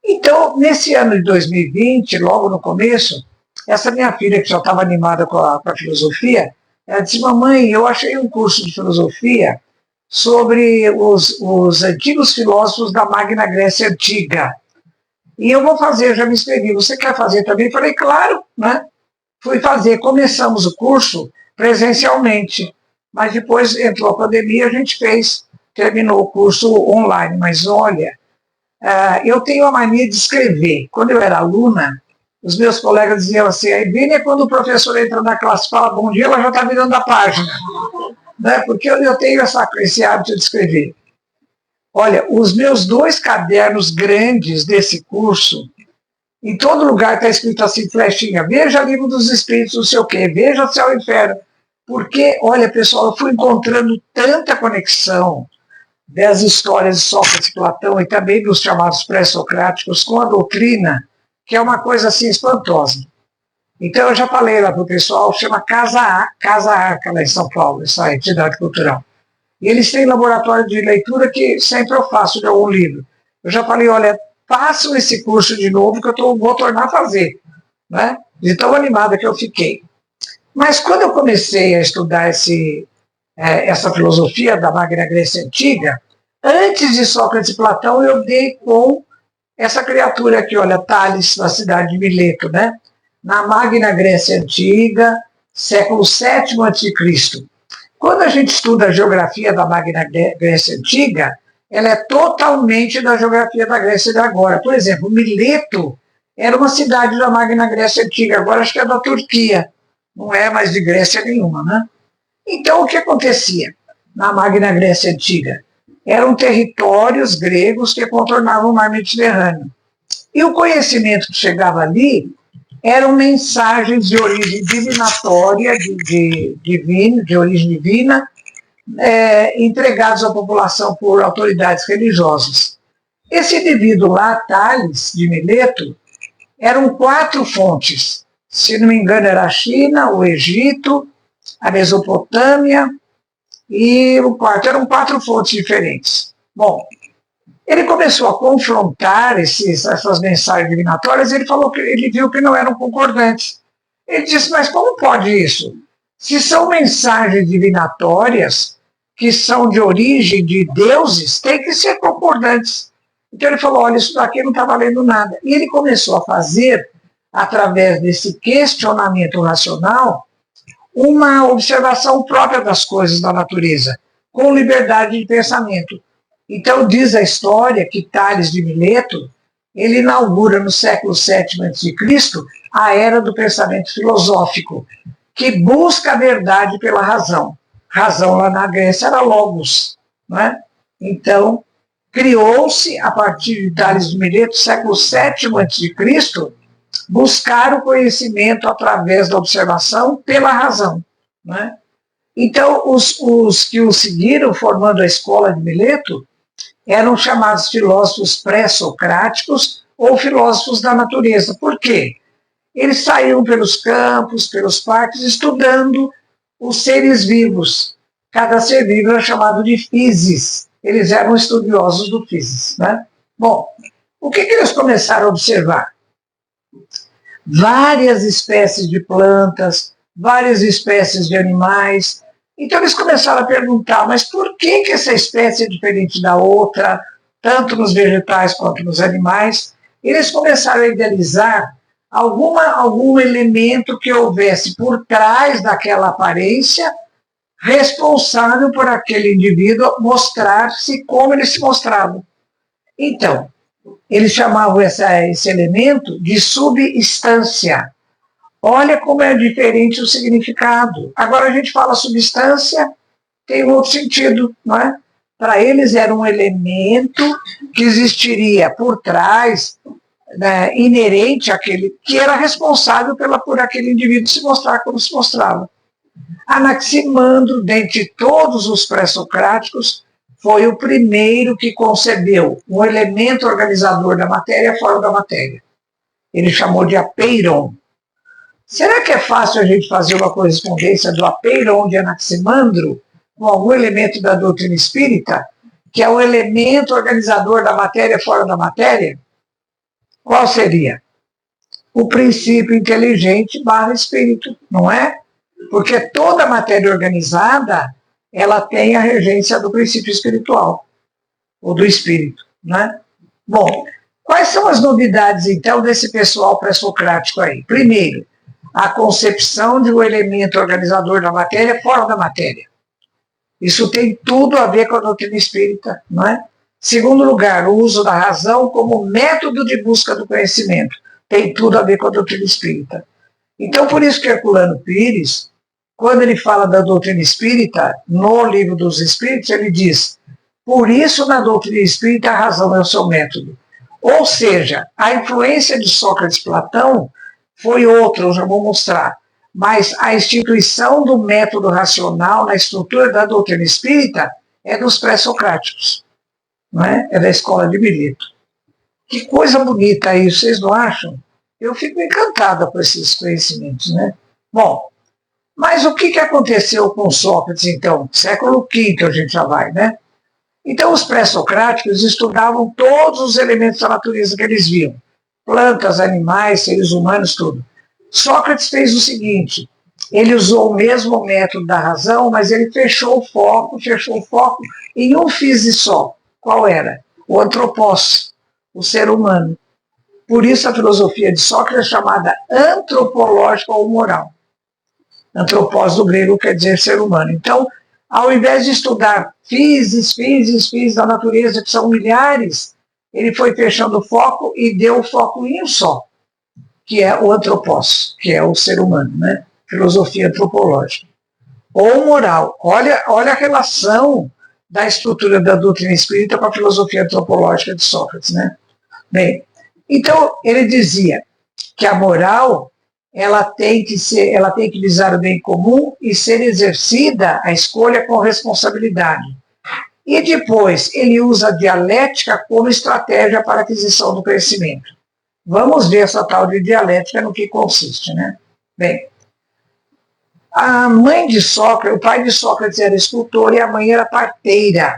então nesse ano de 2020, logo no começo, essa minha filha que já estava animada com a filosofia, ela disse, mamãe, eu achei um curso de filosofia sobre os antigos filósofos da Magna Grécia Antiga. E eu vou fazer, já me inscrevi, você quer fazer também? Falei, claro, né? Fui fazer, começamos o curso presencialmente, mas depois entrou a pandemia, a gente terminou o curso online. Mas olha, eu tenho a mania de escrever. Quando eu era aluna, os meus colegas diziam assim, a Ivênia, quando o professor entra na classe e fala bom dia, ela já está virando a página. Né? Porque eu tenho esse hábito de escrever. Olha, os meus 2 cadernos grandes desse curso, em todo lugar está escrito assim, flechinha, veja Livro dos Espíritos, não sei o quê, veja Céu e Inferno. Porque, olha, pessoal, eu fui encontrando tanta conexão das histórias de Sócrates e Platão e também dos chamados pré-socráticos com a doutrina, que é uma coisa assim espantosa. Então eu já falei lá para o pessoal, chama Casa Arca, lá em São Paulo, essa entidade cultural. E eles têm laboratório de leitura que sempre eu faço de algum livro. Eu já falei, olha, façam esse curso de novo que eu vou tornar a fazer. Né? De tão animada que eu fiquei. Mas quando eu comecei a estudar essa filosofia da Magna Grécia Antiga, antes de Sócrates e Platão, eu dei com essa criatura aqui, olha, Tales, na cidade de Mileto, né? Na Magna Grécia Antiga, século VII a.C. Quando a gente estuda a geografia da Magna Grécia Antiga, ela é totalmente da geografia da Grécia de agora. Por exemplo, Mileto era uma cidade da Magna Grécia Antiga, agora acho que é da Turquia, não é mais de Grécia nenhuma, né? Então, o que acontecia na Magna Grécia Antiga? Eram territórios gregos que contornavam o mar Mediterrâneo. E o conhecimento que chegava ali eram mensagens de origem divinatória, de origem divina, entregados à população por autoridades religiosas. Esse indivíduo lá, Tales, de Mileto, eram 4 fontes. Se não me engano, era a China, o Egito, a Mesopotâmia e o quarto. Eram 4 fontes diferentes. Bom, ele começou a confrontar essas mensagens divinatórias e ele viu que não eram concordantes. Ele disse, mas como pode isso? Se são mensagens divinatórias que são de origem de deuses, tem que ser concordantes. Então ele falou, olha, isso daqui não está valendo nada. E ele começou a fazer, através desse questionamento racional, uma observação própria das coisas da natureza, com liberdade de pensamento. Então diz a história que Tales de Mileto, ele inaugura no século VII a.C. a era do pensamento filosófico, que busca a verdade pela razão. Razão lá na Grécia era logos. Né? Então, criou-se, a partir de Tales de Mileto, século VII a.C., buscar o conhecimento através da observação pela razão. Né? Então, os que o seguiram, formando a escola de Mileto, eram chamados filósofos pré-socráticos ou filósofos da natureza. Por quê? Eles saíam pelos campos, pelos parques, estudando os seres vivos. Cada ser vivo era chamado de physis. Eles eram estudiosos do physis. Né? Bom, o que eles começaram a observar? Várias espécies de plantas, várias espécies de animais. Então eles começaram a perguntar, mas por que essa espécie é diferente da outra, tanto nos vegetais quanto nos animais? Eles começaram a idealizar algum elemento que houvesse por trás daquela aparência, responsável por aquele indivíduo mostrar-se como ele se mostrava. Então, eles chamavam esse elemento de substância. Olha como é diferente o significado. Agora a gente fala substância, tem um outro sentido, não é? Para eles era um elemento que existiria por trás, né, inerente àquele, que era responsável por aquele indivíduo se mostrar como se mostrava. Anaximandro, dentre todos os pré-socráticos, foi o primeiro que concebeu um elemento organizador da matéria fora da matéria. Ele chamou de apeiron. Será que é fácil a gente fazer uma correspondência do apeiron de Anaximandro com algum elemento da doutrina espírita, que é o elemento organizador da matéria fora da matéria? Qual seria? O princípio inteligente barra espírito, não é? Porque toda matéria organizada, ela tem a regência do princípio espiritual, ou do espírito, né? Bom, quais são as novidades, então, desse pessoal pré-socrático aí? Primeiro, a concepção de um elemento organizador da matéria fora da matéria. Isso tem tudo a ver com a doutrina espírita, não é? Segundo lugar, o uso da razão como método de busca do conhecimento. Tem tudo a ver com a doutrina espírita. Então, por isso que Herculano Pires, quando ele fala da doutrina espírita, no Livro dos Espíritos, ele diz, por isso na doutrina espírita a razão é o seu método. Ou seja, a influência de Sócrates e Platão foi outra, eu já vou mostrar. Mas a instituição do método racional na estrutura da doutrina espírita é dos pré-socráticos. Não é? É da escola de Mileto. Que coisa bonita isso, vocês não acham? Eu fico encantada com esses conhecimentos, né? Bom, mas o que aconteceu com Sócrates, então? Século V a gente já vai, né? Então, os pré-socráticos estudavam todos os elementos da natureza que eles viam. Plantas, animais, seres humanos, tudo. Sócrates fez o seguinte, ele usou o mesmo método da razão, mas ele fechou o foco em um físico só. Qual era? O antropós, o ser humano. Por isso a filosofia de Sócrates é chamada antropológica ou moral. Antropós do grego quer dizer ser humano. Então, ao invés de estudar físicos da natureza, que são milhares, ele foi fechando o foco e deu o foco em um só, que é o antropós, que é o ser humano, né? Filosofia antropológica. Ou moral. Olha a relação da estrutura da doutrina espírita com a filosofia antropológica de Sócrates, né? Bem, então ele dizia que a moral ela tem que visar o bem comum e ser exercida a escolha com responsabilidade. E depois ele usa a dialética como estratégia para a aquisição do conhecimento. Vamos ver essa tal de dialética no que consiste, né? Bem, a mãe de Sócrates, o pai de Sócrates era escultor e a mãe era parteira.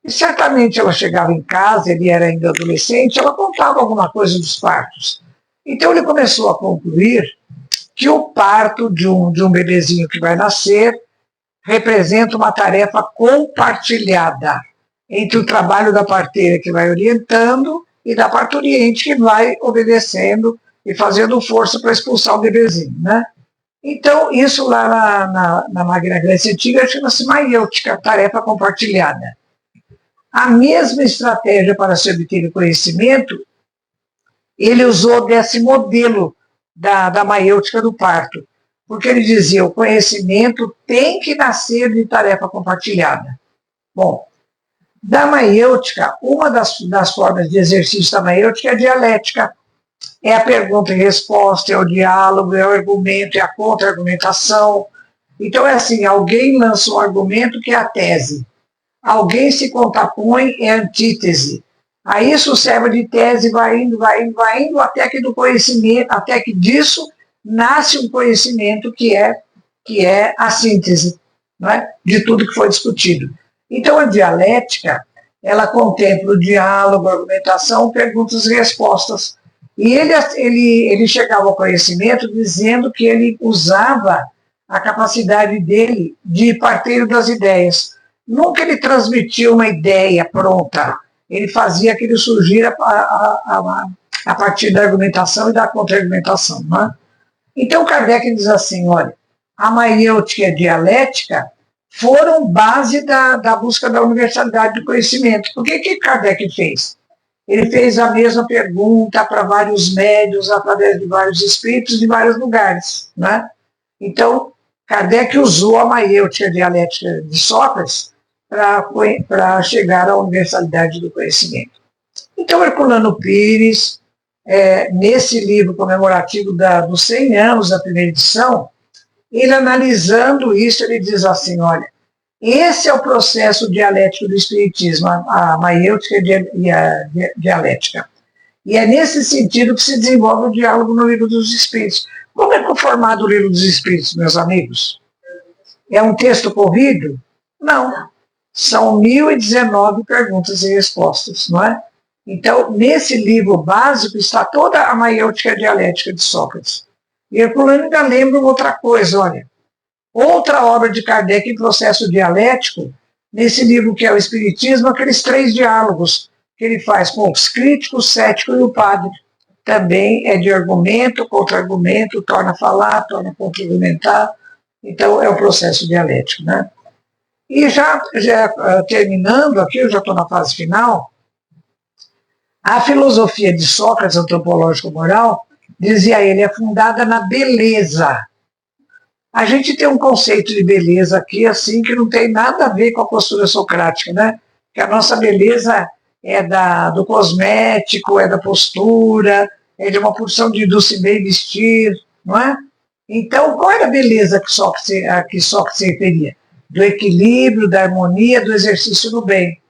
E certamente ela chegava em casa, ele era ainda adolescente, ela contava alguma coisa dos partos. Então ele começou a concluir que o parto de um bebezinho que vai nascer representa uma tarefa compartilhada entre o trabalho da parteira que vai orientando e da parturiente que vai obedecendo e fazendo força para expulsar o bebezinho, né? Então, isso lá na Magna Grécia Antiga chama-se maiêutica, tarefa compartilhada. A mesma estratégia para se obter o conhecimento, ele usou desse modelo da maiêutica do parto, porque ele dizia, o conhecimento tem que nascer de tarefa compartilhada. Bom, da maiêutica, uma das formas de exercício da maiêutica é a dialética. É a pergunta e resposta, é o diálogo, é o argumento, é a contra-argumentação. Então é assim, alguém lança um argumento que é a tese, alguém se contrapõe, é a antítese. Aí isso serve de tese, vai indo, até que do conhecimento, até que disso nasce um conhecimento que é a síntese, não é? De tudo que foi discutido. Então a dialética, ela contempla o diálogo, a argumentação, perguntas e respostas. E ele chegava ao conhecimento dizendo que ele usava a capacidade dele de partilho das ideias. Nunca ele transmitia uma ideia pronta, ele fazia aquilo surgir a partir da argumentação e da contra-argumentação. Né? Então Kardec diz assim, olha, a maiêutica e a dialética foram base da busca da universalidade do conhecimento. Por que Kardec fez? Ele fez a mesma pergunta para vários médiuns, através de vários espíritos, de vários lugares. Né? Então, Kardec usou a maiêutica dialética de Sócrates para chegar à universalidade do conhecimento. Então, Herculano Pires, nesse livro comemorativo dos 100 anos da primeira edição, ele analisando isso, ele diz assim, olha, esse é o processo dialético do Espiritismo, a maiêutica e a dialética. E é nesse sentido que se desenvolve o diálogo no Livro dos Espíritos. Como é conformado o Livro dos Espíritos, meus amigos? É um texto corrido? Não. São 1019 perguntas e respostas, não é? Então, nesse livro básico está toda a maiêutica dialética de Sócrates. E Herculano ainda lembra outra coisa, olha. Outra obra de Kardec em processo dialético, nesse livro que é o Espiritismo, aqueles 3 diálogos que ele faz com os críticos, o cético e o padre. Também é de argumento, contra-argumento, torna a falar, torna a contra-argumentar. Então, é o processo dialético. Né? E já terminando aqui, eu já estou na fase final, a filosofia de Sócrates, antropológico-moral, dizia ele, é fundada na beleza. A gente tem um conceito de beleza aqui, assim, que não tem nada a ver com a postura socrática, né? Que a nossa beleza é do cosmético, é da postura, é de uma porção do se bem vestir, não é? Então, qual era a beleza que Sócrates se referia? Do equilíbrio, da harmonia, do exercício do bem.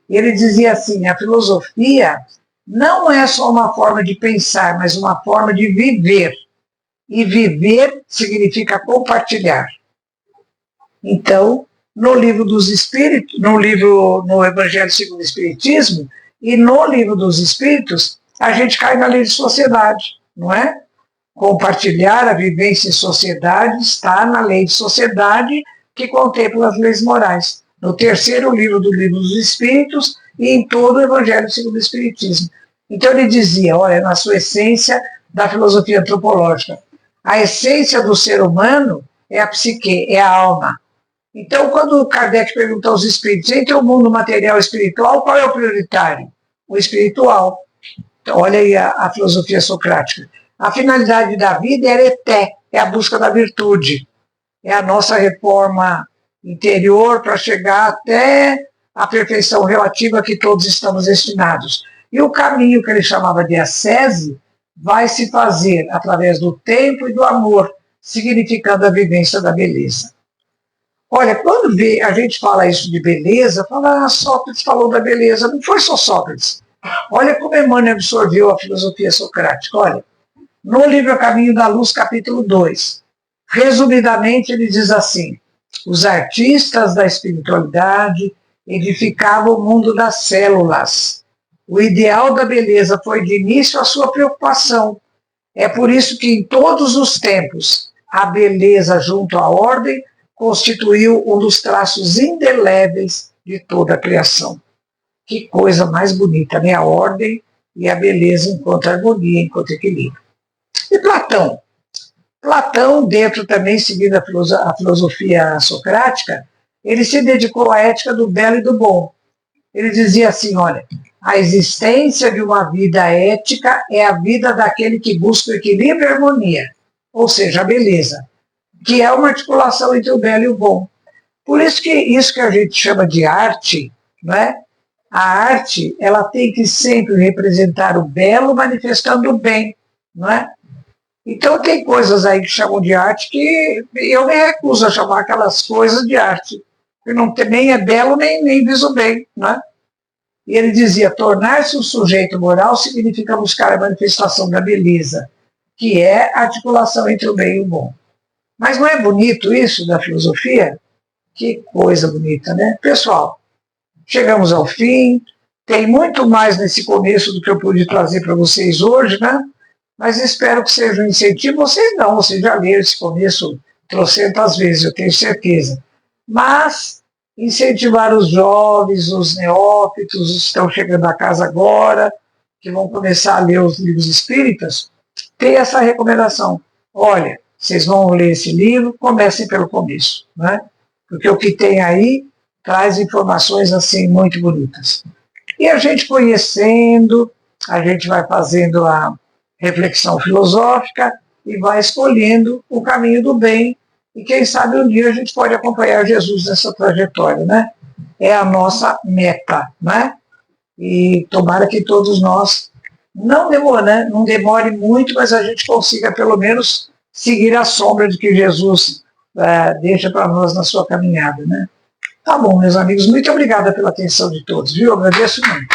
E ele dizia assim, a filosofia não é só uma forma de pensar, mas uma forma de viver. E viver significa compartilhar. Então, no Livro dos Espíritos, no Evangelho segundo o Espiritismo, e no Livro dos Espíritos, a gente cai na lei de sociedade, não é? Compartilhar a vivência em sociedade está na lei de sociedade que contempla as leis morais. No terceiro livro do Livro dos Espíritos e em todo o Evangelho segundo o Espiritismo. Então ele dizia, olha, na sua essência da filosofia antropológica, a essência do ser humano é a psique, é a alma. Então, quando Kardec perguntou aos espíritos, entre o mundo material e espiritual, qual é o prioritário? O espiritual. Então, olha aí a filosofia socrática. A finalidade da vida é ereté, é a busca da virtude. É a nossa reforma interior para chegar até a perfeição relativa a que todos estamos destinados. E o caminho que ele chamava de ascese vai se fazer através do tempo e do amor, significando a vivência da beleza. Olha, quando a gente fala isso de beleza, fala, Sócrates falou da beleza, não foi só Sócrates. Olha como Emmanuel absorveu a filosofia socrática. Olha, no livro A Caminho da Luz, capítulo 2, resumidamente ele diz assim, os artistas da espiritualidade edificavam o mundo das células. O ideal da beleza foi de início a sua preocupação. É por isso que em todos os tempos a beleza junto à ordem constituiu um dos traços indeléveis de toda a criação. Que coisa mais bonita, né? A ordem e a beleza enquanto harmonia, enquanto equilíbrio. E Platão? Platão, dentro também, seguindo a filosofia socrática, ele se dedicou à ética do belo e do bom. Ele dizia assim, olha, a existência de uma vida ética é a vida daquele que busca o equilíbrio e a harmonia, ou seja, a beleza, que é uma articulação entre o belo e o bom. Por isso que a gente chama de arte, não é? A arte, ela tem que sempre representar o belo, manifestando o bem, não é? Então tem coisas aí que chamam de arte que eu me recuso a chamar aquelas coisas de arte, que não tem, nem é belo, nem diz o bem, não é? E ele dizia, tornar-se um sujeito moral significa buscar a manifestação da beleza, que é a articulação entre o bem e o bom. Mas não é bonito isso da filosofia? Que coisa bonita, né? Pessoal, chegamos ao fim, tem muito mais nesse começo do que eu pude trazer para vocês hoje, né? Mas espero que seja um incentivo. Vocês não, vocês já leram esse começo trocentas vezes, eu tenho certeza. Mas incentivar os jovens, os neófitos, os que estão chegando a casa agora, que vão começar a ler os livros espíritas, ter essa recomendação. Olha, vocês vão ler esse livro, comecem pelo começo, né? Porque o que tem aí traz informações assim muito bonitas. E a gente conhecendo, a gente vai fazendo a reflexão filosófica e vai escolhendo o caminho do bem. E quem sabe um dia a gente pode acompanhar Jesus nessa trajetória, né? É a nossa meta, né? E tomara que todos nós não demore muito, mas a gente consiga pelo menos seguir a sombra de que Jesus deixa para nós na sua caminhada, né? Tá bom, meus amigos, muito obrigada pela atenção de todos, viu? Eu agradeço muito.